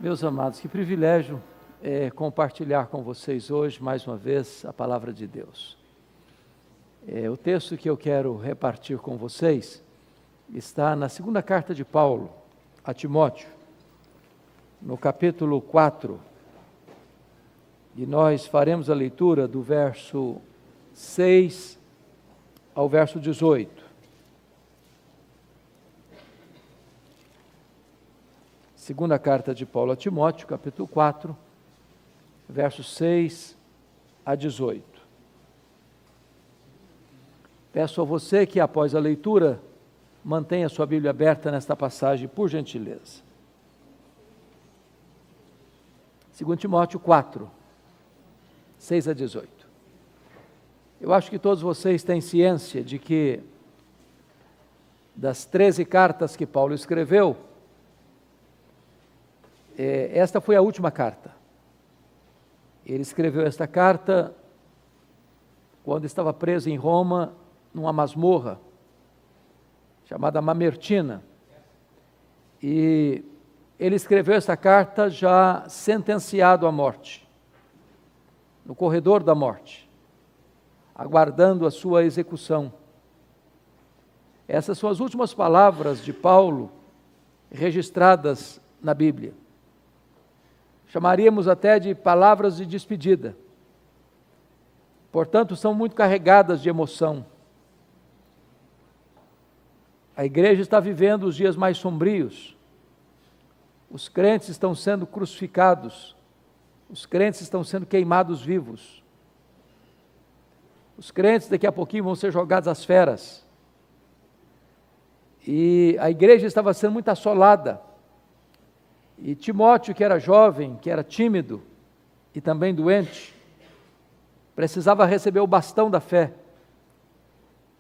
Meus amados, que privilégio compartilhar com vocês hoje, mais uma vez, a palavra de Deus. O texto que eu quero repartir com vocês está na segunda carta de Paulo a Timóteo, no capítulo 4, e nós faremos a leitura do verso 6 ao verso 18. Segunda carta de Paulo a Timóteo, capítulo 4, versos 6 a 18. Peço a você que, após a leitura, mantenha sua Bíblia aberta nesta passagem, por gentileza. 2 Timóteo 4, 6 a 18. Eu acho que todos vocês têm ciência de que, das 13 cartas que Paulo escreveu, esta foi a última carta. Ele escreveu esta carta quando estava preso em Roma, numa masmorra, chamada Mamertina. E ele escreveu esta carta já sentenciado à morte, no corredor da morte, aguardando a sua execução. Essas são as últimas palavras de Paulo registradas na Bíblia. Chamaríamos até de palavras de despedida. Portanto, são muito carregadas de emoção. A igreja está vivendo os dias mais sombrios. Os crentes estão sendo crucificados. Os crentes estão sendo queimados vivos. Os crentes daqui a pouquinho vão ser jogados às feras. E a igreja estava sendo muito assolada. E Timóteo, que era jovem, que era tímido e também doente, precisava receber o bastão da fé.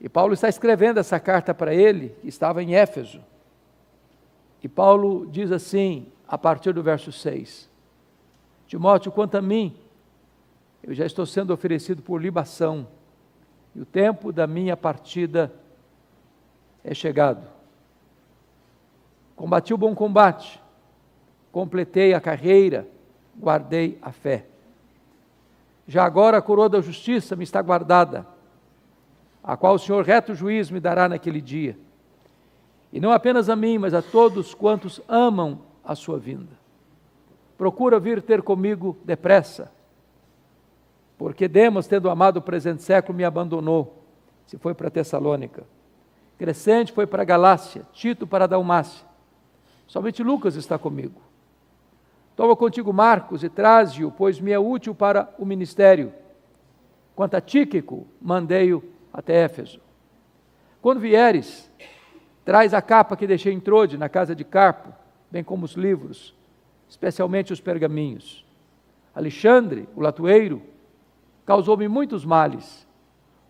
E Paulo está escrevendo essa carta para ele, que estava em Éfeso. E Paulo diz assim, a partir do verso 6, Timóteo, quanto a mim, eu já estou sendo oferecido por libação, e o tempo da minha partida é chegado. Combati o bom combate, completei a carreira, guardei a fé. Já agora a coroa da justiça me está guardada, a qual o Senhor reto juiz me dará naquele dia. E não apenas a mim, mas a todos quantos amam a sua vinda. Procura vir ter comigo depressa, porque Demas, tendo amado o presente século, me abandonou, se foi para Tessalônica. Crescente foi para a Galácia, Tito para a Dalmácia. Somente Lucas está comigo. Toma contigo Marcos e traze-o, pois me é útil para o ministério. Quanto a Tíquico, mandei-o até Éfeso. Quando vieres, traz a capa que deixei em Trode, na casa de Carpo, bem como os livros, especialmente os pergaminhos. Alexandre, o latoeiro, causou-me muitos males.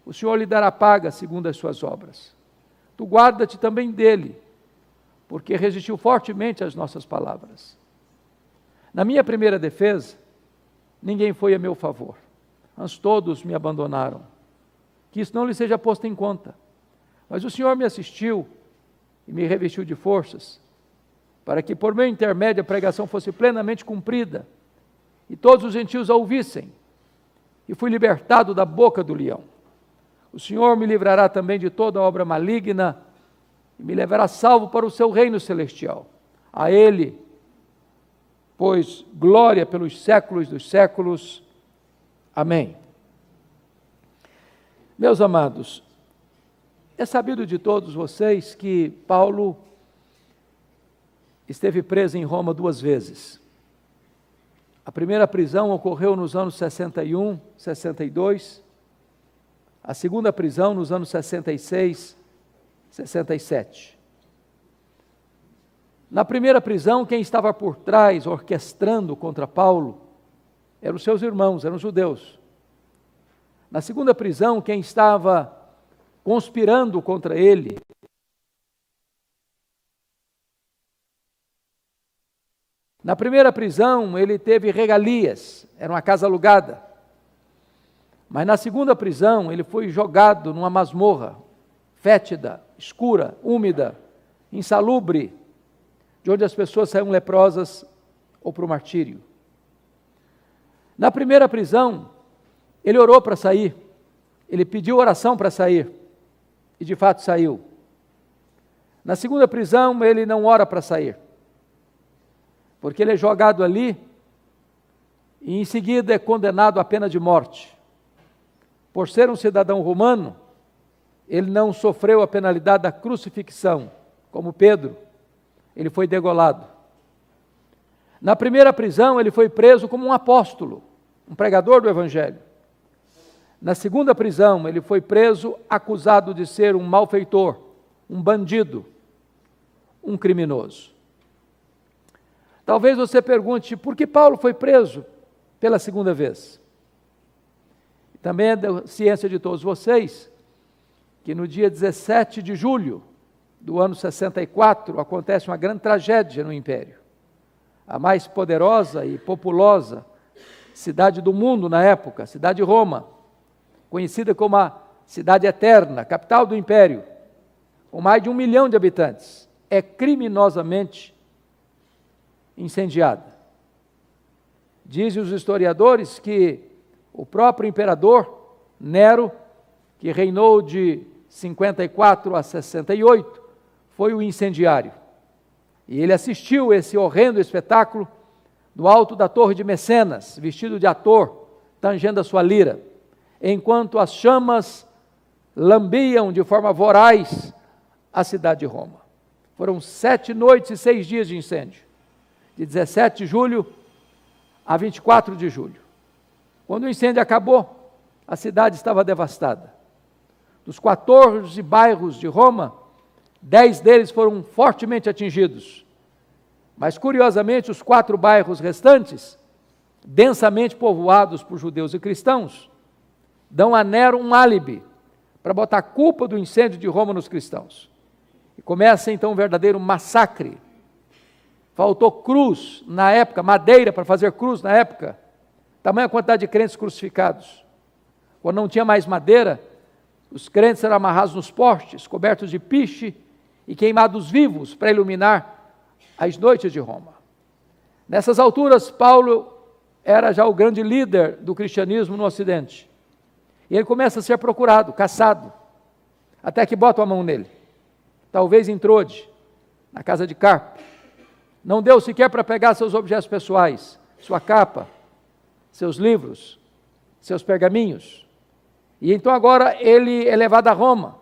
O Senhor lhe dará paga segundo as suas obras. Tu guarda-te também dele, porque resistiu fortemente às nossas palavras. Na minha primeira defesa, ninguém foi a meu favor, antes todos me abandonaram. Que isso não lhe seja posto em conta. Mas o Senhor me assistiu e me revestiu de forças, para que por meu intermédio a pregação fosse plenamente cumprida, e todos os gentios a ouvissem, e fui libertado da boca do leão. O Senhor me livrará também de toda obra maligna, e me levará salvo para o seu reino celestial. A Ele, pois glória pelos séculos dos séculos. Amém. Meus amados, é sabido de todos vocês que Paulo esteve preso em Roma 2 vezes. A primeira prisão ocorreu nos anos 61, 62. A segunda prisão nos anos 66, 67. Na primeira prisão, quem estava por trás, orquestrando contra Paulo, eram os seus irmãos, eram os judeus. Na segunda prisão, quem estava conspirando contra ele, na primeira prisão, ele teve regalias, era uma casa alugada. Mas na segunda prisão, ele foi jogado numa masmorra, fétida, escura, úmida, insalubre, de onde as pessoas saíam leprosas ou para o martírio. Na primeira prisão, ele orou para sair, ele pediu oração para sair, e de fato saiu. Na segunda prisão, ele não ora para sair, porque ele é jogado ali, e em seguida é condenado à pena de morte. Por ser um cidadão romano, ele não sofreu a penalidade da crucifixão, como Pedro, ele foi degolado. Na primeira prisão, ele foi preso como um apóstolo, um pregador do Evangelho. Na segunda prisão, ele foi preso acusado de ser um malfeitor, um bandido, um criminoso. Talvez você pergunte, por que Paulo foi preso pela segunda vez? Também é da ciência de todos vocês, que no dia 17 de julho do ano 64, acontece uma grande tragédia no Império. A mais poderosa e populosa cidade do mundo na época, a cidade de Roma, conhecida como a cidade eterna, capital do Império, com mais de 1 milhão de habitantes, é criminosamente incendiada. Dizem os historiadores que o próprio imperador Nero, que reinou de 54 a 68, foi o incendiário. E ele assistiu esse horrendo espetáculo do alto da torre de Mecenas, vestido de ator, tangendo a sua lira, enquanto as chamas lambiam de forma voraz a cidade de Roma. Foram 7 noites e 6 dias de incêndio, de 17 de julho a 24 de julho. Quando o incêndio acabou, a cidade estava devastada. Dos 14 bairros de Roma, 10 deles foram fortemente atingidos. Mas, curiosamente, os 4 bairros restantes, densamente povoados por judeus e cristãos, dão a Nero um álibi para botar a culpa do incêndio de Roma nos cristãos. E começa então um verdadeiro massacre. Faltou cruz na época, madeira para fazer cruz na época, tamanha quantidade de crentes crucificados. Quando não tinha mais madeira, os crentes eram amarrados nos postes, cobertos de piche e queimados vivos para iluminar as noites de Roma. Nessas alturas, Paulo era já o grande líder do cristianismo no Ocidente. E ele começa a ser procurado, caçado, até que botam a mão nele. Talvez em Trode, na casa de Carpo. Não deu sequer para pegar seus objetos pessoais, sua capa, seus livros, seus pergaminhos. E então agora ele é levado a Roma.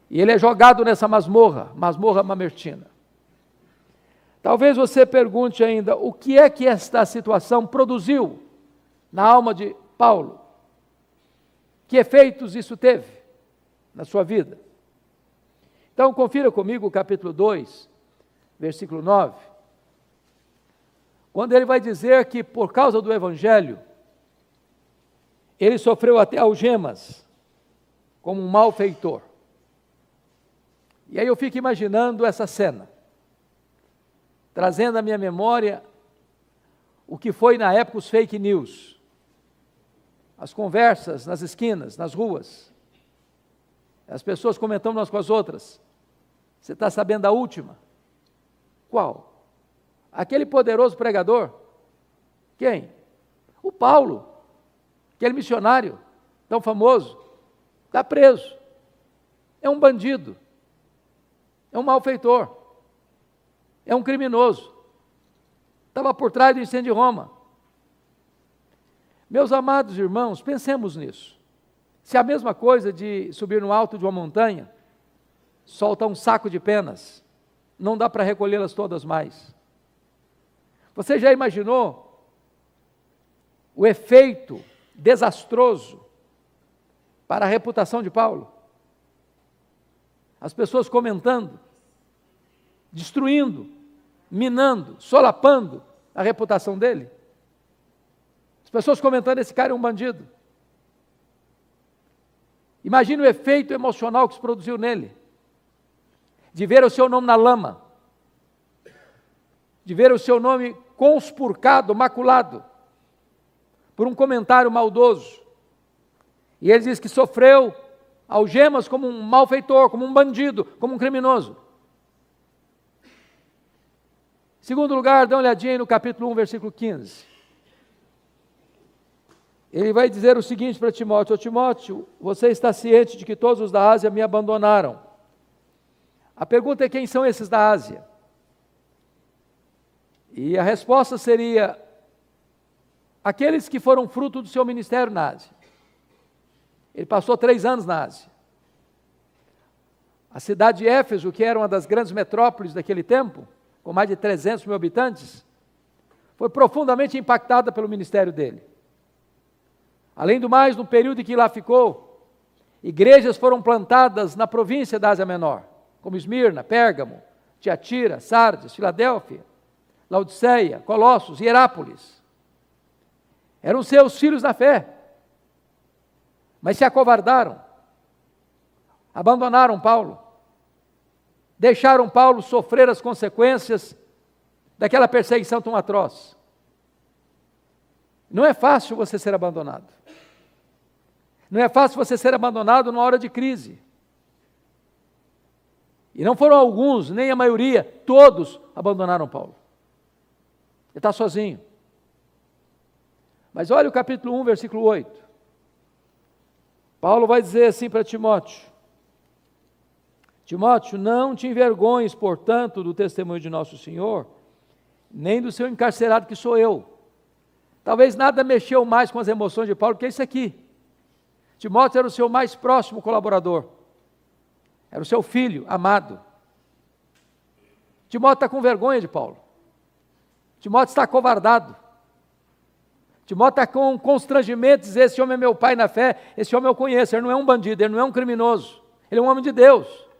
E ele é jogado nessa masmorra mamertina. Talvez você pergunte ainda, o que é que esta situação produziu na alma de Paulo? Que efeitos isso teve na sua vida? Então, confira comigo o capítulo 2, versículo 9, quando ele vai dizer que por causa do Evangelho, ele sofreu até algemas, como um malfeitor. E aí eu fico imaginando essa cena, trazendo à minha memória o que foi na época os fake news, as conversas nas esquinas, nas ruas, as pessoas comentando umas com as outras. Você está sabendo da última? Qual? Aquele poderoso pregador. Quem? O Paulo, aquele missionário tão famoso, está preso. É um bandido, é um malfeitor, é um criminoso. Estava por trás do incêndio de Roma. Meus amados irmãos, pensemos nisso. Se a mesma coisa de subir no alto de uma montanha, soltar um saco de penas, não dá para recolhê-las todas mais. Você já imaginou o efeito desastroso para a reputação de Paulo? As pessoas comentando, destruindo, minando, solapando a reputação dele. As pessoas comentando, esse cara é um bandido. Imagine o efeito emocional que isso produziu nele, de ver o seu nome na lama, de ver o seu nome conspurcado, maculado, por um comentário maldoso. E ele diz que sofreu algemas como um malfeitor, como um bandido, como um criminoso. Segundo lugar, dá uma olhadinha aí no capítulo 1, versículo 15. Ele vai dizer o seguinte para Timóteo: Timóteo, você está ciente de que todos os da Ásia me abandonaram. A pergunta é: quem são esses da Ásia? E a resposta seria: aqueles que foram fruto do seu ministério na Ásia. Ele passou 3 anos na Ásia. A cidade de Éfeso, que era uma das grandes metrópoles daquele tempo, com mais de 300 mil habitantes, foi profundamente impactada pelo ministério dele. Além do mais, no período em que lá ficou, igrejas foram plantadas na província da Ásia Menor, como Esmirna, Pérgamo, Tiatira, Sardes, Filadélfia, Laodiceia, Colossos e Herápolis. Eram seus filhos na fé, mas se acovardaram, abandonaram Paulo, deixaram Paulo sofrer as consequências daquela perseguição tão atroz. Não é fácil você ser abandonado. Não é fácil você ser abandonado numa hora de crise. E não foram alguns, nem a maioria, todos abandonaram Paulo. Ele está sozinho. Mas olha o capítulo 1, versículo 8. Paulo vai dizer assim para Timóteo: Timóteo, não te envergonhes, portanto, do testemunho de nosso Senhor, nem do seu encarcerado que sou eu. Talvez nada mexeu mais com as emoções de Paulo que isso aqui. Timóteo era o seu mais próximo colaborador. Era o seu filho amado. Timóteo está com vergonha de Paulo. Timóteo está acovardado. Timóteo está com constrangimento de dizer: esse homem é meu pai na fé, esse homem eu conheço, ele não é um bandido, ele não é um criminoso, ele é um homem de Deus.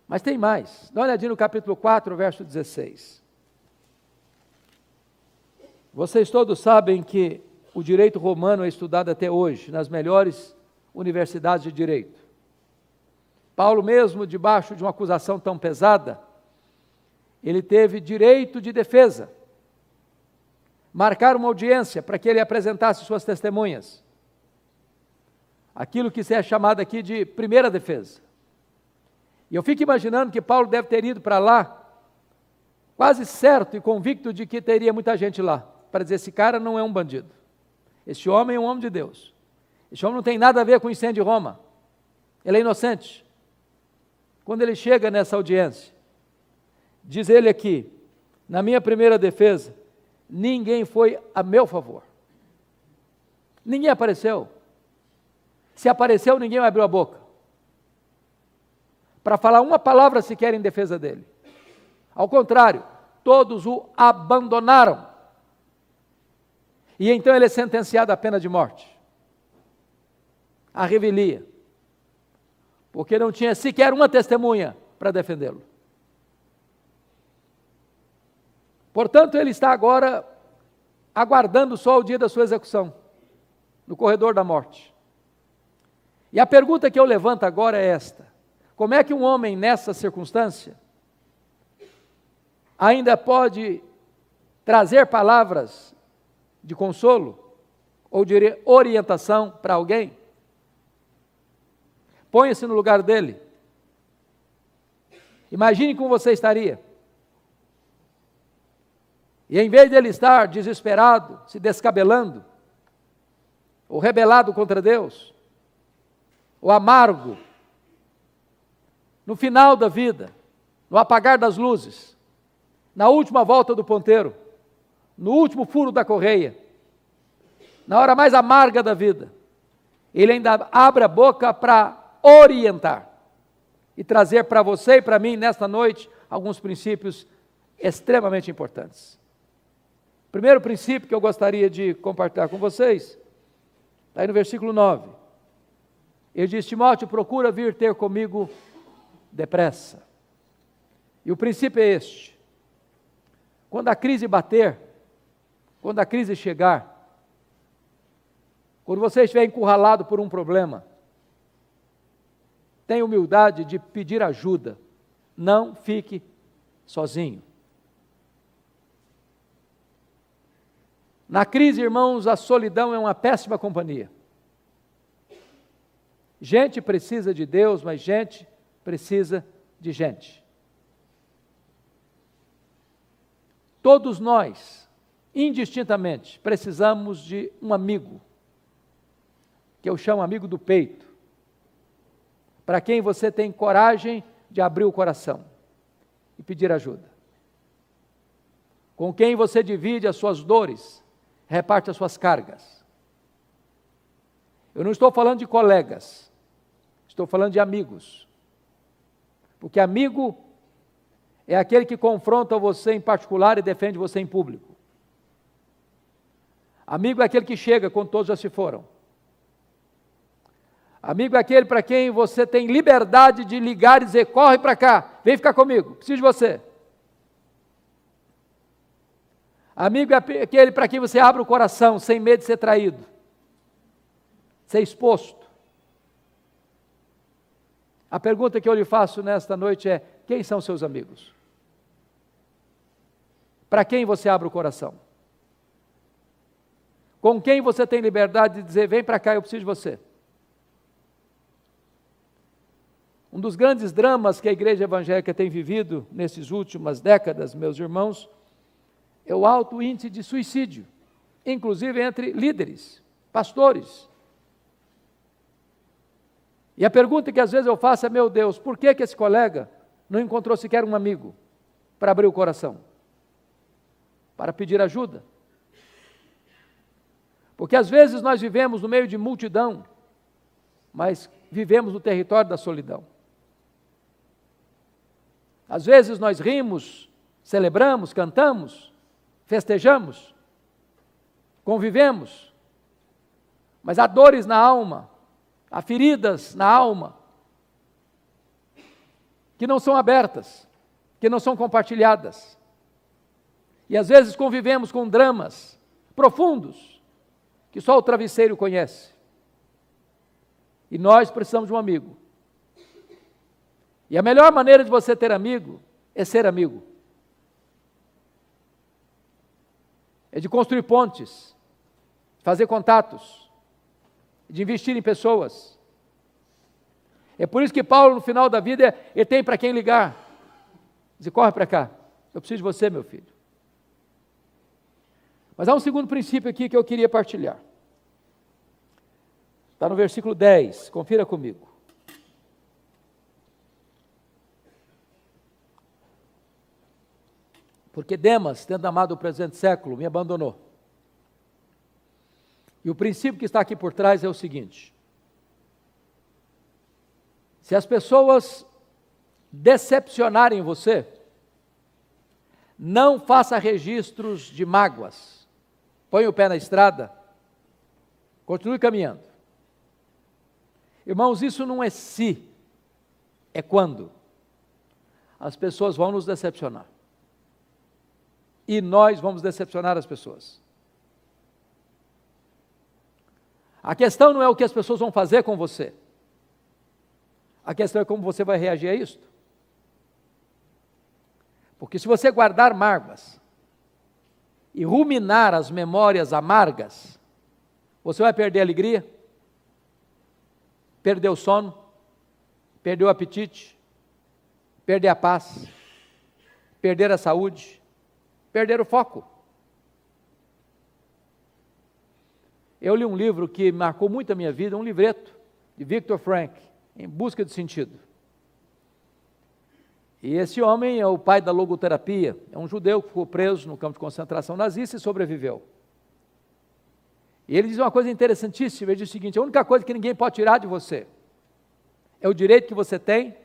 Mas tem mais. Dá uma olhadinha no capítulo 4, verso 16. Vocês todos sabem que o direito romano é estudado até hoje nas melhores universidades de direito. Paulo mesmo, debaixo de uma acusação tão pesada, ele teve direito de defesa. Marcaram uma audiência para que ele apresentasse suas testemunhas. Aquilo que é chamado aqui de primeira defesa. E eu fico imaginando que Paulo deve ter ido para lá, quase certo e convicto de que teria muita gente lá, para dizer: esse cara não é um bandido. Esse homem é um homem de Deus. Esse homem não tem nada a ver com o incêndio de Roma. Ele é inocente. Quando ele chega nessa audiência, diz ele aqui: na minha primeira defesa, ninguém foi a meu favor. Ninguém apareceu. Se apareceu, ninguém abriu a boca para falar uma palavra sequer em defesa dele. Ao contrário, todos o abandonaram. E então ele é sentenciado à pena de morte, à revelia, porque não tinha sequer uma testemunha para defendê-lo. Portanto, ele está agora aguardando só o dia da sua execução, no corredor da morte. E a pergunta que eu levanto agora é esta: como é que um homem nessa circunstância ainda pode trazer palavras de consolo ou de orientação para alguém? Ponha-se no lugar dele. Imagine como você estaria. E em vez de ele estar desesperado, se descabelando, ou rebelado contra Deus, ou amargo, no final da vida, no apagar das luzes, na última volta do ponteiro, no último furo da correia, na hora mais amarga da vida, ele ainda abre a boca para orientar e trazer para você e para mim nesta noite alguns princípios extremamente importantes. O primeiro princípio que eu gostaria de compartilhar com vocês está aí no versículo 9. Ele diz: Timóteo, procura vir ter comigo depressa. E o princípio é este: quando a crise bater, quando a crise chegar, quando você estiver encurralado por um problema, tenha humildade de pedir ajuda, não fique sozinho. Na crise, irmãos, a solidão é uma péssima companhia. Gente precisa de Deus, mas gente precisa de gente. Todos nós, indistintamente, precisamos de um amigo, que eu chamo amigo do peito, para quem você tem coragem de abrir o coração e pedir ajuda. Com quem você divide as suas dores, reparte as suas cargas. Eu não estou falando de colegas, estou falando de amigos. Porque amigo é aquele que confronta você em particular e defende você em público. Amigo é aquele que chega quando todos já se foram. Amigo é aquele para quem você tem liberdade de ligar e dizer: corre para cá, vem ficar comigo, preciso de você. Amigo é aquele para quem você abre o coração sem medo de ser traído, ser exposto. A pergunta que eu lhe faço nesta noite é: quem são seus amigos? Para quem você abre o coração? Com quem você tem liberdade de dizer: vem para cá, eu preciso de você? Um dos grandes dramas que a igreja evangélica tem vivido nessas últimas décadas, meus irmãos, é o alto índice de suicídio, inclusive entre líderes, pastores. E a pergunta que às vezes eu faço é: meu Deus, por que esse colega não encontrou sequer um amigo para abrir o coração, para pedir ajuda? Porque às vezes nós vivemos no meio de multidão, mas vivemos no território da solidão. Às vezes nós rimos, celebramos, cantamos, festejamos, convivemos, mas há dores na alma, há feridas na alma, que não são abertas, que não são compartilhadas. E às vezes convivemos com dramas profundos, que só o travesseiro conhece. E nós precisamos de um amigo. E a melhor maneira de você ter amigo é ser amigo. É de construir pontes, de fazer contatos, de investir em pessoas. É por isso que Paulo, no final da vida, ele tem para quem ligar. Diz: corre para cá, eu preciso de você, meu filho. Mas há um segundo princípio aqui que eu queria partilhar. Está no versículo 10, confira comigo. Porque Demas, tendo amado o presente século, me abandonou. E o princípio que está aqui por trás é o seguinte: se as pessoas decepcionarem você, não faça registros de mágoas. Põe o pé na estrada, continue caminhando. Irmãos, isso não é se, é quando. As pessoas vão nos decepcionar. E nós vamos decepcionar as pessoas. A questão não é o que as pessoas vão fazer com você. A questão é como você vai reagir a isto. Porque se você guardar mágoas e ruminar as memórias amargas, você vai perder a alegria, perder o sono, perder o apetite, perder a paz, perder a saúde, perder o foco. Eu li um livro que marcou muito a minha vida, um livreto de Viktor Frankl, Em Busca de Sentido. E esse homem é o pai da logoterapia, é um judeu que ficou preso no campo de concentração nazista e sobreviveu. E ele diz uma coisa interessantíssima, ele diz o seguinte: a única coisa que ninguém pode tirar de você é o direito que você tem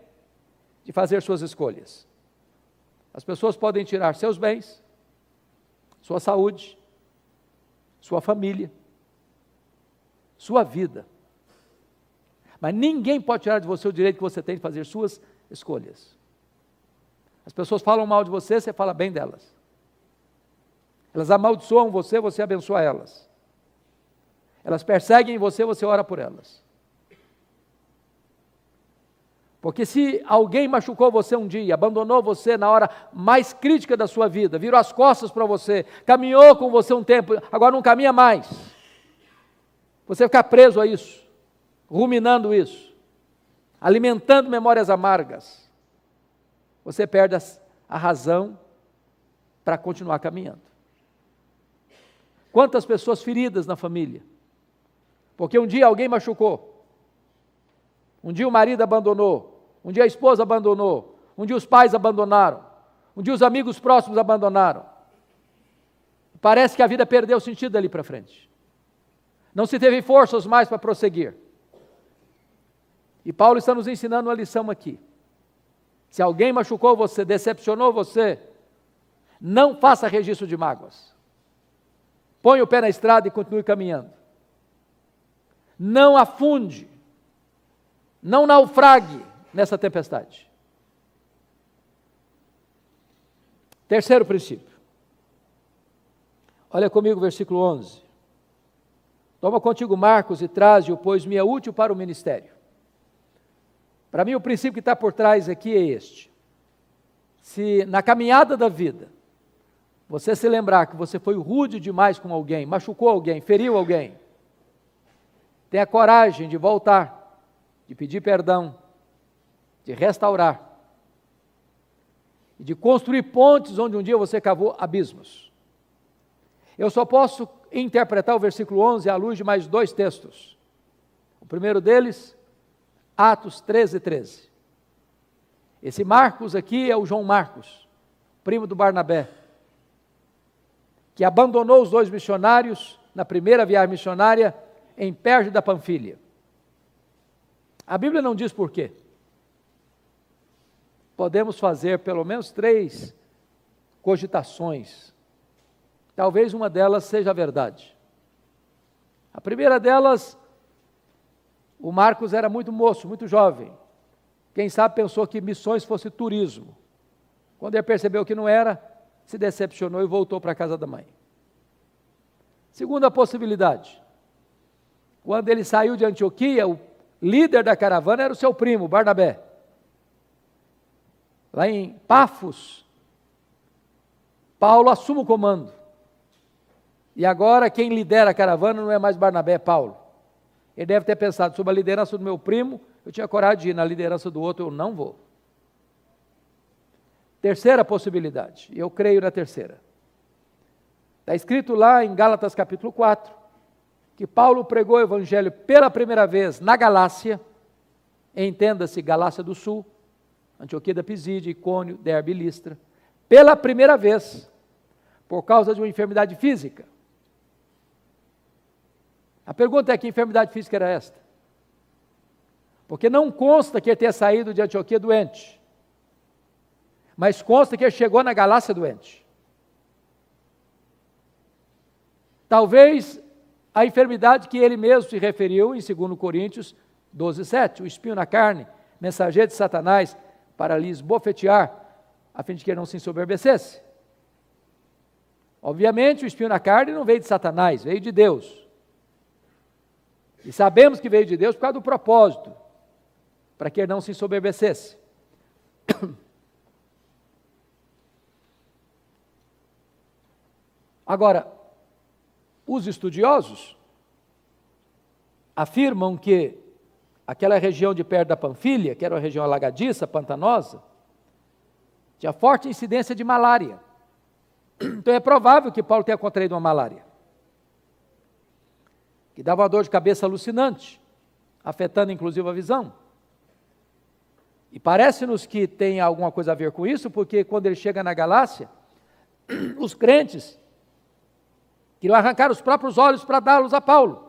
de fazer suas escolhas. As pessoas podem tirar seus bens, sua saúde, sua família, sua vida. Mas ninguém pode tirar de você o direito que você tem de fazer suas escolhas. As pessoas falam mal de você, você fala bem delas. Elas amaldiçoam você, você abençoa elas. Elas perseguem você, você ora por elas. Porque se alguém machucou você um dia, abandonou você na hora mais crítica da sua vida, virou as costas para você, caminhou com você um tempo, agora não caminha mais. Você ficar preso a isso, ruminando isso, alimentando memórias amargas, você perde a razão para continuar caminhando. Quantas pessoas feridas na família, porque um dia alguém machucou, um dia o marido abandonou, um dia a esposa abandonou, um dia os pais abandonaram, um dia os amigos próximos abandonaram. Parece que a vida perdeu o sentido dali para frente. Não se teve forças mais para prosseguir. E Paulo está nos ensinando uma lição aqui. Se alguém machucou você, decepcionou você, não faça registro de mágoas. Põe o pé na estrada e continue caminhando. Não afunde, não naufrague nessa tempestade. Terceiro princípio. Olha comigo o versículo 11. Toma contigo Marcos e traze-o, pois me é útil para o ministério. Para mim, o princípio que está por trás aqui é este. Se na caminhada da vida, você se lembrar que você foi rude demais com alguém, machucou alguém, feriu alguém, tenha coragem de voltar, de pedir perdão, de restaurar, e de construir pontes onde um dia você cavou abismos. Eu só posso interpretar o versículo 11 à luz de mais dois textos. O primeiro deles, Atos 13:13. Esse Marcos aqui é o João Marcos, primo do Barnabé, que abandonou os dois missionários na primeira viagem missionária em Perge da Panfilha. A Bíblia não diz por quê. Podemos fazer pelo menos 3 cogitações. Talvez uma delas seja a verdade. A primeira delas, o Marcos era muito moço, muito jovem. Quem sabe pensou que missões fosse turismo. Quando ele percebeu que não era, se decepcionou e voltou para a casa da mãe. Segunda possibilidade, quando ele saiu de Antioquia, o líder da caravana era o seu primo, Barnabé. Lá em Pafos, Paulo assume o comando. E agora quem lidera a caravana não é mais Barnabé, é Paulo. Ele deve ter pensado, sob a liderança do meu primo, eu tinha coragem de ir, na liderança do outro eu não vou. Terceira possibilidade, e eu creio na terceira. Está escrito lá em Gálatas capítulo 4, que Paulo pregou o evangelho pela primeira vez na Galácia, entenda-se Galácia do Sul, Antioquia da Pisídia, Icônio, Derbe e Listra, pela primeira vez, por causa de uma enfermidade física. A pergunta é: que enfermidade física era esta? Porque não consta que ele tenha saído de Antioquia doente, mas consta que ele chegou na Galácia doente. Talvez a enfermidade que ele mesmo se referiu em 2 Coríntios 12:7, o espinho na carne, mensageiro de Satanás, para lhe esbofetear, a fim de que ele não se ensoberbecesse. Obviamente o espinho na carne não veio de Satanás, veio de Deus. E sabemos que veio de Deus por causa do propósito, para que ele não se ensoberbecesse. Agora, os estudiosos afirmam que aquela região de perto da Panfilha, que era uma região alagadiça, pantanosa, tinha forte incidência de malária. Então é provável que Paulo tenha contraído uma malária, que dava uma dor de cabeça alucinante, afetando inclusive a visão. E parece-nos que tem alguma coisa a ver com isso, porque quando ele chega na Galácia, os crentes queriam arrancar os próprios olhos para dá-los a Paulo.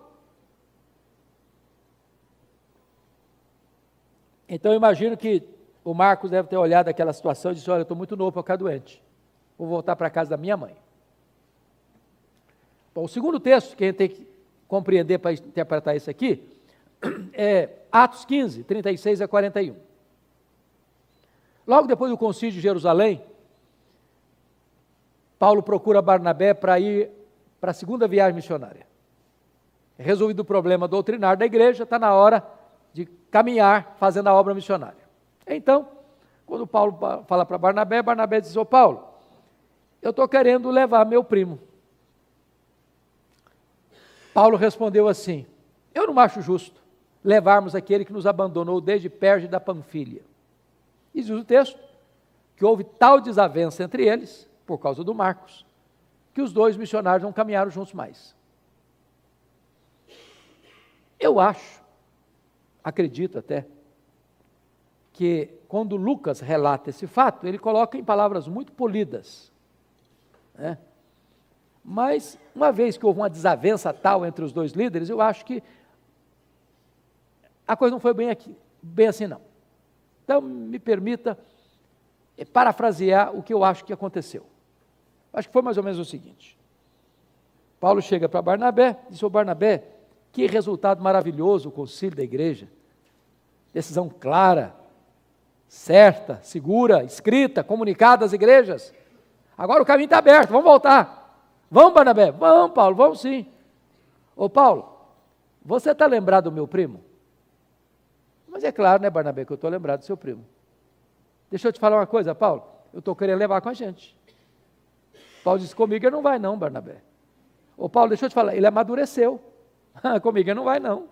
Então eu imagino que o Marcos deve ter olhado aquela situação e disse: olha, eu estou muito novo para ficar doente, vou voltar para a casa da minha mãe. Bom, o segundo texto que a gente tem que compreender para interpretar isso aqui é Atos 15, 36 a 41. Logo depois do concílio de Jerusalém, Paulo procura Barnabé para ir para a segunda viagem missionária. Resolvido o problema doutrinário da igreja, está na hora de caminhar fazendo a obra missionária. Então, quando Paulo fala para Barnabé, Barnabé diz: ô Paulo, eu estou querendo levar meu primo. Paulo respondeu assim: eu não acho justo levarmos aquele que nos abandonou desde Perge da Panfilha. E diz o texto que houve tal desavença entre eles por causa do Marcos, que os dois missionários não caminharam juntos mais. Eu acredito até, que quando Lucas relata esse fato, ele coloca em palavras muito polidas, né? Mas, uma vez que houve uma desavença tal entre os dois líderes, eu acho que a coisa não foi bem assim não. Então, me permita parafrasear o que eu acho que aconteceu. Acho que foi mais ou menos o seguinte: Paulo chega para Barnabé, diz: ô Barnabé, que resultado maravilhoso o concílio da igreja, decisão clara, certa, segura, escrita, comunicada às igrejas, agora o caminho está aberto, vamos voltar. Vamos, Barnabé? Vamos, Paulo, vamos sim. Ô Paulo, você está lembrado do meu primo? Mas é claro, né, Barnabé, que eu estou lembrado do seu primo. Deixa eu te falar uma coisa, Paulo, eu estou querendo levar com a gente. Paulo disse: comigo ele não vai não, Barnabé. Ô Paulo, deixa eu te falar, ele amadureceu. Comigo ele não vai não.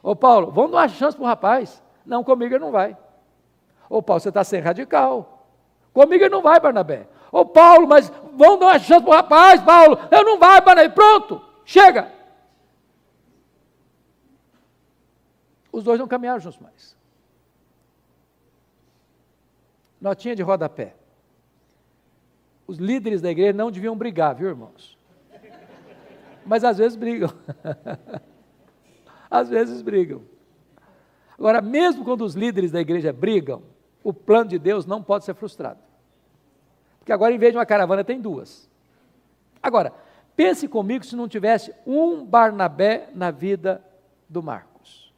Ô Paulo, vamos dar uma chance para o rapaz. Não, comigo ele não vai. Ô Paulo, você está sendo radical. Comigo ele não vai, Barnabé. Ô Paulo, mas vamos dar uma chance para o rapaz, Paulo. Eu não vai, Barnabé. Pronto, chega. Os dois não caminharam juntos mais. Notinha de rodapé. Os líderes da igreja não deviam brigar, viu, irmãos? Mas às vezes brigam. Às vezes brigam. Agora, mesmo quando os líderes da igreja brigam, o plano de Deus não pode ser frustrado. Porque agora, em vez de uma caravana, tem duas. Agora, pense comigo se não tivesse um Barnabé na vida do Marcos.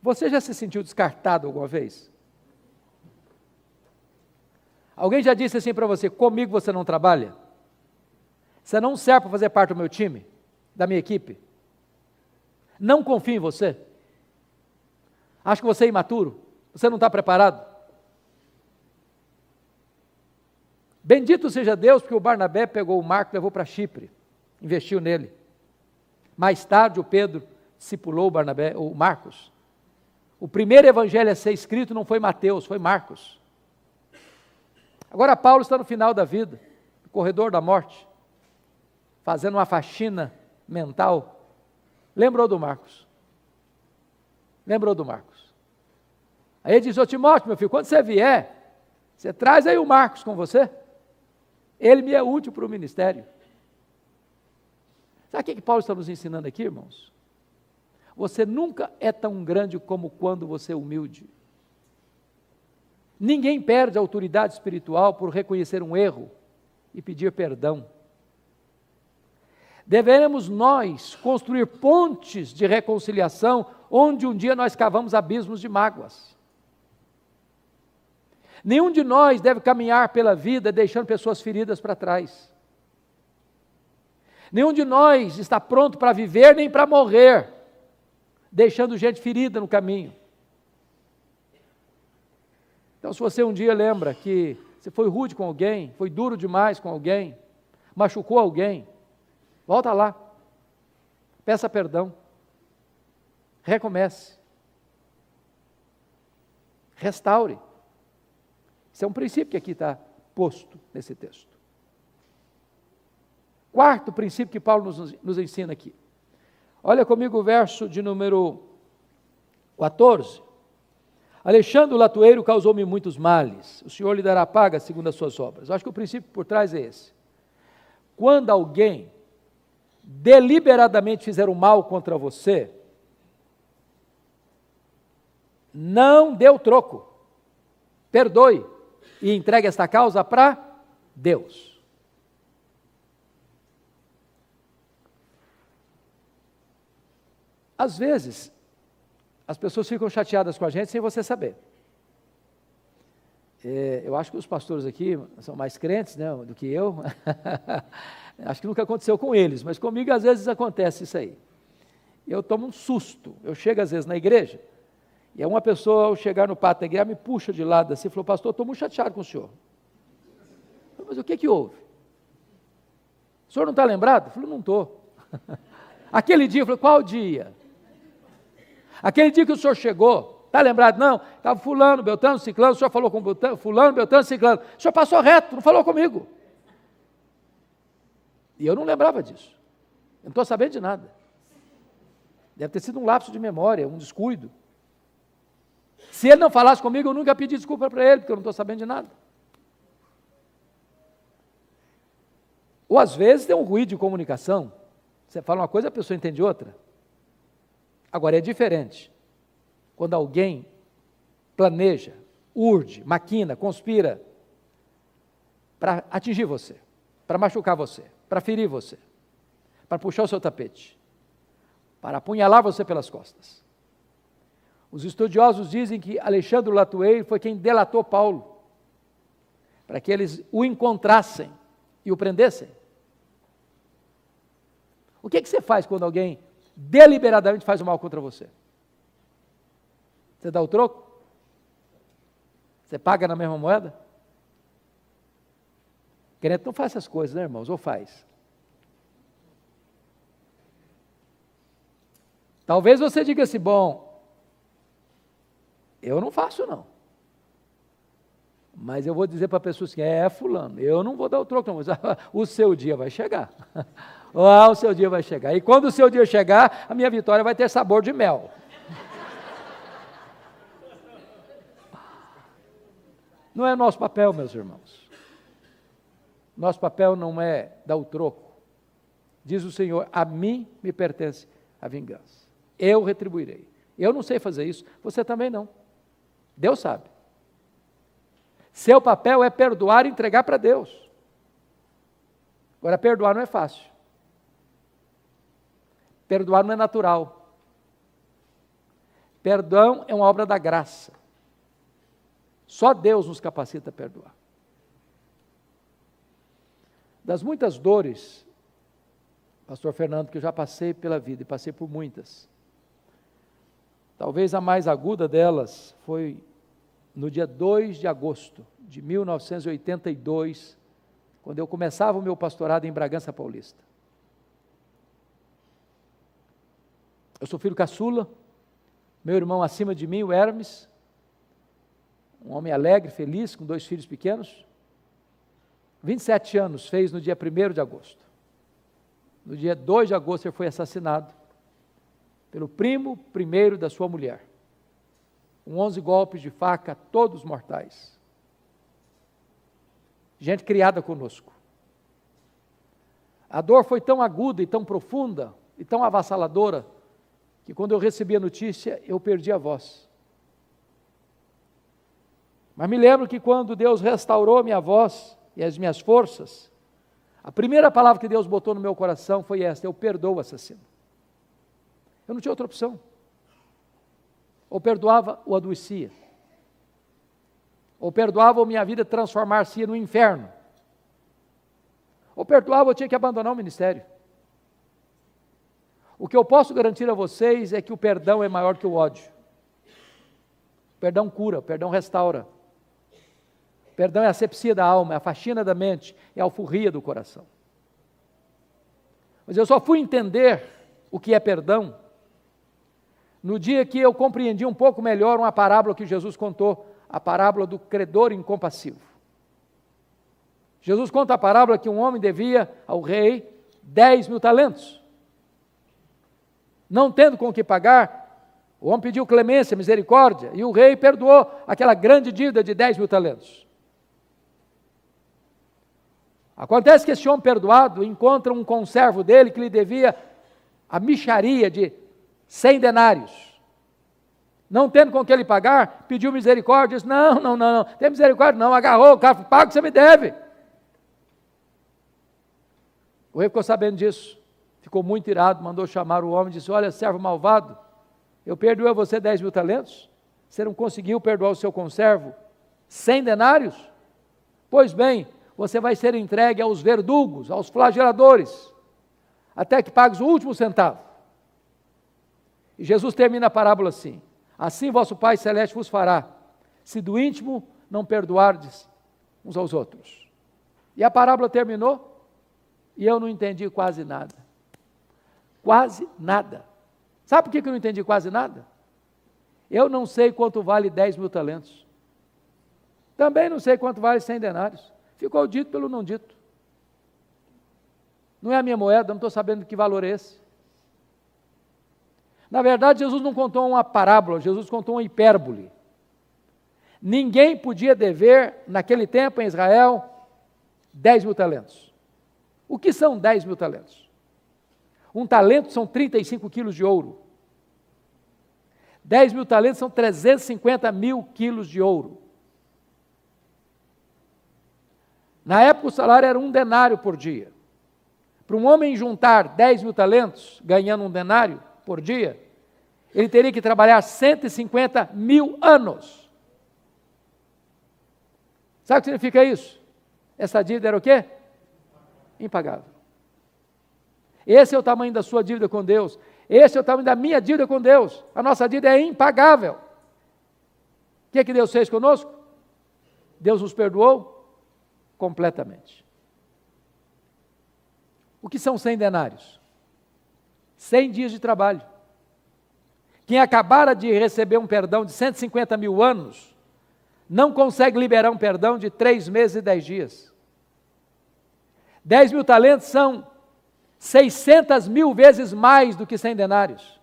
Você já se sentiu descartado alguma vez? Alguém já disse assim para você: comigo você não trabalha? Você não serve para fazer parte do meu time, da minha equipe? Não confio em você? Acho que você é imaturo? Você não está preparado? Bendito seja Deus, porque o Barnabé pegou o Marcos e levou para Chipre, investiu nele. Mais tarde o Pedro discipulou o Marcos. O primeiro evangelho a ser escrito não foi Mateus, foi Marcos. Agora Paulo está no final da vida, no corredor da morte, fazendo uma faxina mental. Lembrou do Marcos. Lembrou do Marcos. Aí ele diz: ô Timóteo, meu filho, quando você vier, você traz aí o Marcos com você. Ele me é útil para o ministério. Sabe o que Paulo está nos ensinando aqui, irmãos? Você nunca é tão grande como quando você é humilde. Ninguém perde a autoridade espiritual por reconhecer um erro e pedir perdão. Deveremos nós construir pontes de reconciliação, onde um dia nós cavamos abismos de mágoas. Nenhum de nós deve caminhar pela vida deixando pessoas feridas para trás. Nenhum de nós está pronto para viver nem para morrer, deixando gente ferida no caminho. Então, se você um dia lembra que você foi rude com alguém, foi duro demais com alguém, machucou alguém, volta lá, peça perdão, recomece, restaure. Esse é um princípio que aqui está posto nesse texto. Quarto princípio que Paulo nos ensina aqui. Olha comigo o verso de número 14. Alexandre o latoeiro causou-me muitos males, o Senhor lhe dará paga segundo as suas obras. Eu acho que o princípio por trás é esse. Quando alguém deliberadamente fizer o mal contra você, não dê o troco, perdoe e entregue esta causa para Deus. Às vezes, as pessoas ficam chateadas com a gente sem você saber. Eu acho que os pastores aqui são mais crentes, né, do que eu. Acho que nunca aconteceu com eles, mas comigo às vezes acontece isso aí. Eu tomo um susto. Eu chego às vezes na igreja, e uma pessoa, ao chegar no pátio da igreja, me puxa de lado assim e falou: pastor, estou muito chateado com o senhor. Eu falei: mas o que houve? O senhor não está lembrado? Eu falei: não estou. Aquele dia, eu falei: qual dia? Aquele dia que o senhor chegou Está lembrado? Não. Estava fulano, beltrano, ciclano, o senhor falou com fulano, beltrano, ciclano. O senhor passou reto, não falou comigo. E eu não lembrava disso. Eu não estou sabendo de nada. Deve ter sido um lapso de memória, um descuido. Se ele não falasse comigo, eu nunca pedi desculpa para ele, porque eu não estou sabendo de nada. Ou às vezes tem um ruído de comunicação. Você fala uma coisa, a pessoa entende outra. Agora é diferente. Quando alguém planeja, urde, maquina, conspira para atingir você, para machucar você, para ferir você, para puxar o seu tapete, para apunhalar você pelas costas. Os estudiosos dizem que Alexandre Latueiro foi quem delatou Paulo, para que eles o encontrassem e o prendessem. O que você faz quando alguém deliberadamente faz o mal contra você? Você dá o troco? Você paga na mesma moeda? Crente não faz essas coisas, né, irmãos? Ou faz? Talvez você diga assim, bom, eu não faço não. Mas eu vou dizer para a pessoa assim, fulano, eu não vou dar o troco não, mas o seu dia vai chegar. O seu dia vai chegar. E quando o seu dia chegar, a minha vitória vai ter sabor de mel. Não é nosso papel, meus irmãos. Nosso papel não é dar o troco. Diz o Senhor, a mim me pertence a vingança. Eu retribuirei. Eu não sei fazer isso, você também não. Deus sabe. Seu papel é perdoar e entregar para Deus. Agora, perdoar não é fácil. Perdoar não é natural. Perdão é uma obra da graça. Só Deus nos capacita a perdoar. Das muitas dores, pastor Fernando, que eu já passei pela vida, e passei por muitas, talvez a mais aguda delas foi no dia 2 de agosto de 1982, quando eu começava o meu pastorado em Bragança Paulista. Eu sou filho caçula, meu irmão acima de mim, o Hermes, um homem alegre, feliz, com 2 filhos pequenos, 27 anos fez no dia 1º de agosto. No dia 2 de agosto ele foi assassinado pelo primo primeiro da sua mulher, com 11 golpes de faca, todos mortais. Gente criada conosco. A dor foi tão aguda e tão profunda e tão avassaladora, que quando eu recebi a notícia, eu perdi a voz. Mas me lembro que quando Deus restaurou a minha voz e as minhas forças, a primeira palavra que Deus botou no meu coração foi esta: eu perdoo o assassino. Eu não tinha outra opção. Ou perdoava ou adoecia. Ou perdoava ou minha vida transformar-se no inferno. Ou perdoava ou eu tinha que abandonar o ministério. O que eu posso garantir a vocês é que o perdão é maior que o ódio. O perdão cura, o perdão restaura. O perdão é a asepsia da alma, é a faxina da mente, é a alforria do coração. Mas eu só fui entender o que é perdão no dia que eu compreendi um pouco melhor uma parábola que Jesus contou, a parábola do credor incompassivo. Jesus conta a parábola que um homem devia ao rei 10.000 talentos. Não tendo com o que pagar, o homem pediu clemência, misericórdia, e o rei perdoou aquela grande dívida de 10.000 talentos. Acontece que esse homem perdoado encontra um conservo dele que lhe devia a mixaria de 100 denários. Não tendo com que ele pagar, pediu misericórdia, disse, não, tem misericórdia não, agarrou o cara, paga o que você me deve. O rei ficou sabendo disso, ficou muito irado, mandou chamar o homem e disse, olha, servo malvado, eu perdoei a você 10.000 talentos, você não conseguiu perdoar o seu conservo 100 denários? Pois bem, você vai ser entregue aos verdugos, aos flageladores, até que pagues o último centavo. E Jesus termina a parábola assim, assim vosso Pai Celeste vos fará, se do íntimo não perdoardes uns aos outros. E a parábola terminou, e eu não entendi quase nada. Quase nada. Sabe por que eu não entendi quase nada? Eu não sei quanto vale 10 mil talentos. Também não sei quanto vale 100 denários. Ficou dito pelo não dito. Não é a minha moeda, não estou sabendo que valor é esse. Na verdade, Jesus não contou uma parábola, Jesus contou uma hipérbole. Ninguém podia dever, naquele tempo em Israel, 10 mil talentos. O que são 10 mil talentos? Um talento são 35 quilos de ouro. 10 mil talentos são 350 mil quilos de ouro. Na época o salário era 1 denário por dia. Para um homem juntar 10 mil talentos, ganhando 1 denário por dia, ele teria que trabalhar 150 mil anos. Sabe o que significa isso? Essa dívida era o quê? Impagável. Esse é o tamanho da sua dívida com Deus. Esse é o tamanho da minha dívida com Deus. A nossa dívida é impagável. O que é que Deus fez conosco? Deus nos perdoou completamente. O que são 100 denários? 100 dias de trabalho. Quem acabara de receber um perdão de 150 mil anos, não consegue liberar um perdão de 3 meses e 10 dias. 10 mil talentos são 600 mil vezes mais do que 100 denários.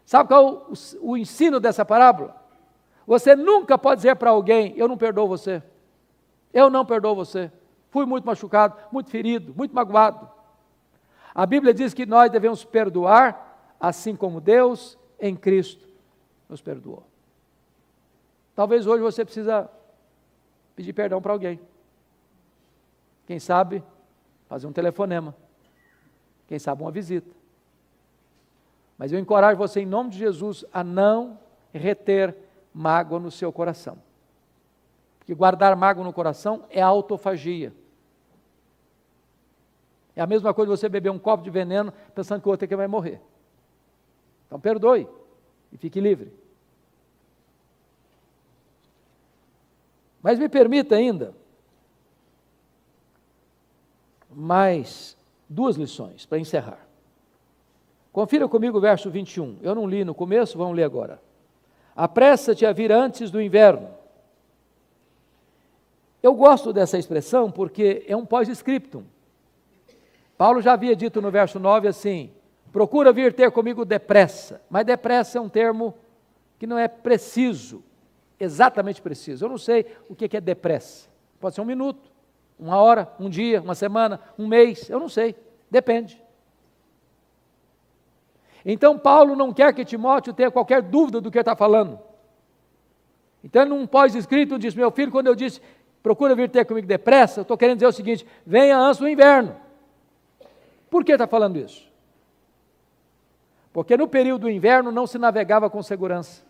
Sabe qual é o ensino dessa parábola? Você nunca pode dizer para alguém, eu não perdoo você. Eu não perdoo você. Fui muito machucado, muito ferido, muito magoado. A Bíblia diz que nós devemos perdoar, assim como Deus em Cristo nos perdoou. Talvez hoje você precisa pedir perdão para alguém. Quem sabe fazer um telefonema. Quem sabe uma visita. Mas eu encorajo você em nome de Jesus a não reter mágoa no seu coração. Porque guardar mágoa no coração é autofagia. É a mesma coisa você beber um copo de veneno pensando que o outro é que vai morrer. Então perdoe e fique livre. Mas me permita ainda mais 2 lições para encerrar. Confira comigo o verso 21. Eu não li no começo, vamos ler agora. Apressa-te a vir antes do inverno. Eu gosto dessa expressão porque é um pós-scriptum. Paulo já havia dito no verso 9 assim, procura vir ter comigo depressa. Mas depressa é um termo que não é preciso, exatamente preciso. Eu não sei o que é depressa. Pode ser 1 minuto, 1 hora, 1 dia, 1 semana, 1 mês, eu não sei, depende. Então Paulo não quer que Timóteo tenha qualquer dúvida do que ele está falando. Então num pós-escrito diz, meu filho, quando eu disse, procura vir ter comigo depressa, eu estou querendo dizer o seguinte, venha antes do inverno. Por que está falando isso? Porque no período do inverno não se navegava com segurança.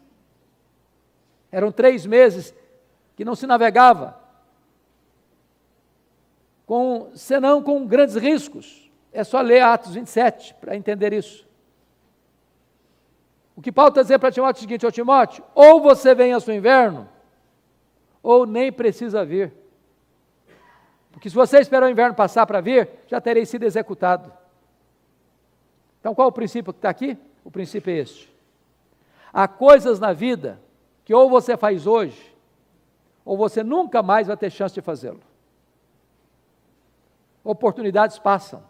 Eram 3 meses que não se navegava, senão com grandes riscos. É só ler Atos 27 para entender isso. O que Paulo está dizendo para Timóteo é o seguinte, ô Timóteo, ou você vem ao seu inverno, ou nem precisa vir. Porque se você esperar o inverno passar para vir, já terei sido executado. Então qual é o princípio que está aqui? O princípio é este. Há coisas na vida que ou você faz hoje, ou você nunca mais vai ter chance de fazê-lo. Oportunidades passam.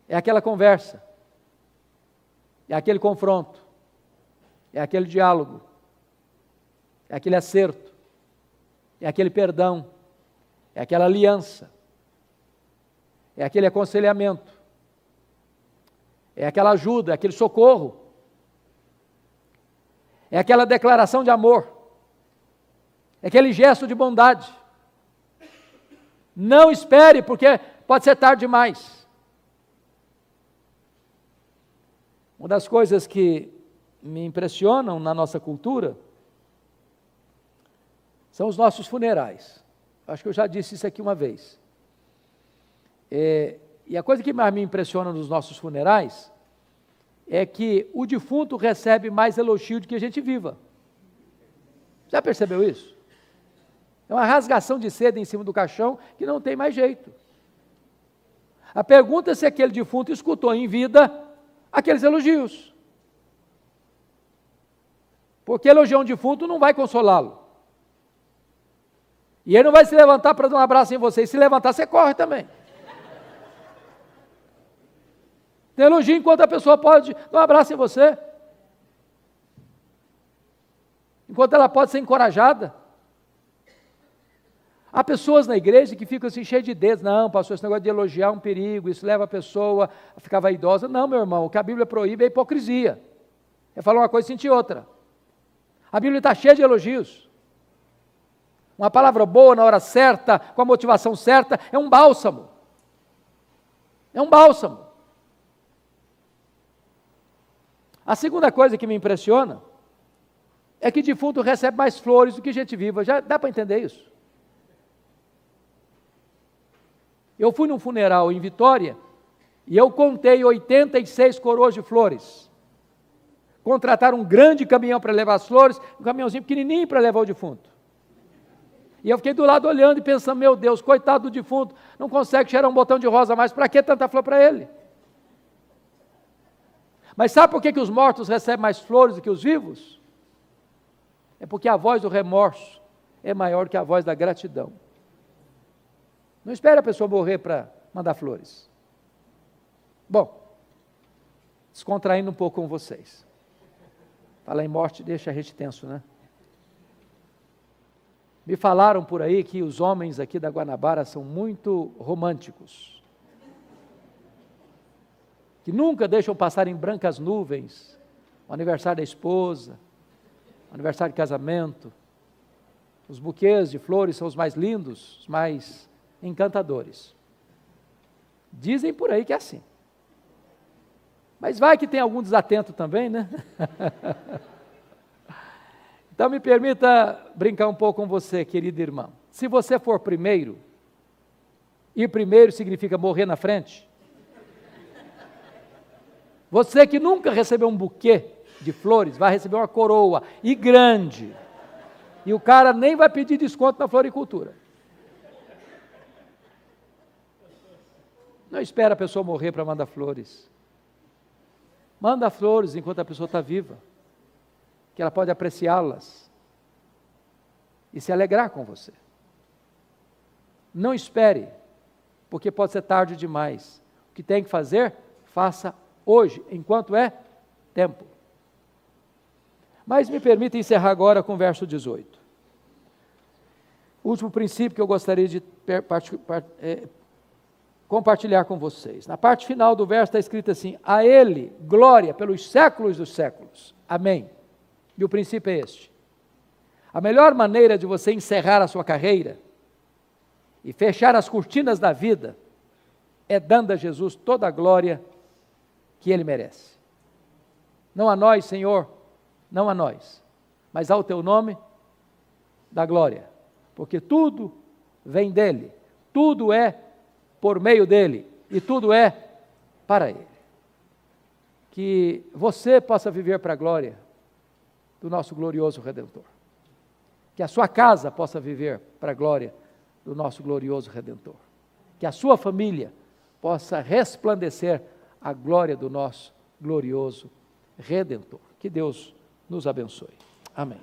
É aquela conversa, é aquele confronto, é aquele diálogo, é aquele acerto, é aquele perdão, é aquela aliança, é aquele aconselhamento, é aquela ajuda, é aquele socorro, é aquela declaração de amor, é aquele gesto de bondade. Não espere, porque pode ser tarde demais. Uma das coisas que me impressionam na nossa cultura são os nossos funerais. Acho que eu já disse isso aqui uma vez. E a coisa que mais me impressiona nos nossos funerais é que o defunto recebe mais elogio do que a gente viva. Já percebeu isso? É uma rasgação de seda em cima do caixão que não tem mais jeito. A pergunta é se aquele defunto escutou em vida aqueles elogios. Porque elogiar um defunto não vai consolá-lo. E ele não vai se levantar para dar um abraço em você. E se levantar, você corre também. Tem elogio enquanto a pessoa pode dar um abraço em você. Enquanto ela pode ser encorajada. Há pessoas na igreja que ficam assim cheias de dedos. Não, pastor, esse negócio de elogiar é um perigo, isso leva a pessoa a ficar vaidosa. Não, meu irmão, o que a Bíblia proíbe é a hipocrisia. É falar uma coisa e sentir outra. A Bíblia está cheia de elogios. Uma palavra boa na hora certa, com a motivação certa, é um bálsamo. É um bálsamo. A segunda coisa que me impressiona é que defunto recebe mais flores do que gente viva. Já dá para entender isso? Eu fui num funeral em Vitória e eu contei 86 coroas de flores. Contrataram um grande caminhão para levar as flores, um caminhãozinho pequenininho para levar o defunto. E eu fiquei do lado olhando e pensando, meu Deus, coitado do defunto, não consegue cheirar um botão de rosa mais, para que tanta flor para ele? Mas sabe por que os mortos recebem mais flores do que os vivos? É porque a voz do remorso é maior que a voz da gratidão. Não espere a pessoa morrer para mandar flores. Bom, descontraindo um pouco com vocês. Falar em morte deixa a gente tenso, né? Me falaram por aí que os homens aqui da Guanabara são muito românticos. Que nunca deixam passar em brancas nuvens o aniversário da esposa, o aniversário de casamento. Os buquês de flores são os mais lindos, os mais encantadores. Dizem por aí que é assim. Mas vai que tem algum desatento também, né? Então me permita brincar um pouco com você, querido irmão. Se você for primeiro, ir primeiro significa morrer na frente. Você que nunca recebeu um buquê de flores, vai receber uma coroa, e grande. E o cara nem vai pedir desconto na floricultura. Não espera a pessoa morrer para mandar flores. Manda flores enquanto a pessoa está viva, que ela pode apreciá-las e se alegrar com você. Não espere, porque pode ser tarde demais. O que tem que fazer, faça hoje, enquanto é tempo. Mas me permita encerrar agora com o verso 18. O último princípio que eu gostaria de compartilhar com vocês. Na parte final do verso está escrito assim: a Ele glória pelos séculos dos séculos. Amém. E o princípio é este: a melhor maneira de você encerrar a sua carreira e fechar as cortinas da vida é dando a Jesus toda a glória que Ele merece. Não a nós, Senhor, não a nós, mas ao Teu nome, da glória, porque tudo vem dEle, tudo é por meio dEle e tudo é para Ele. Que você possa viver para a glória do nosso glorioso Redentor. Que a sua casa possa viver para a glória do nosso glorioso Redentor. Que a sua família possa resplandecer a glória do nosso glorioso Redentor. Que Deus nos abençoe. Amém.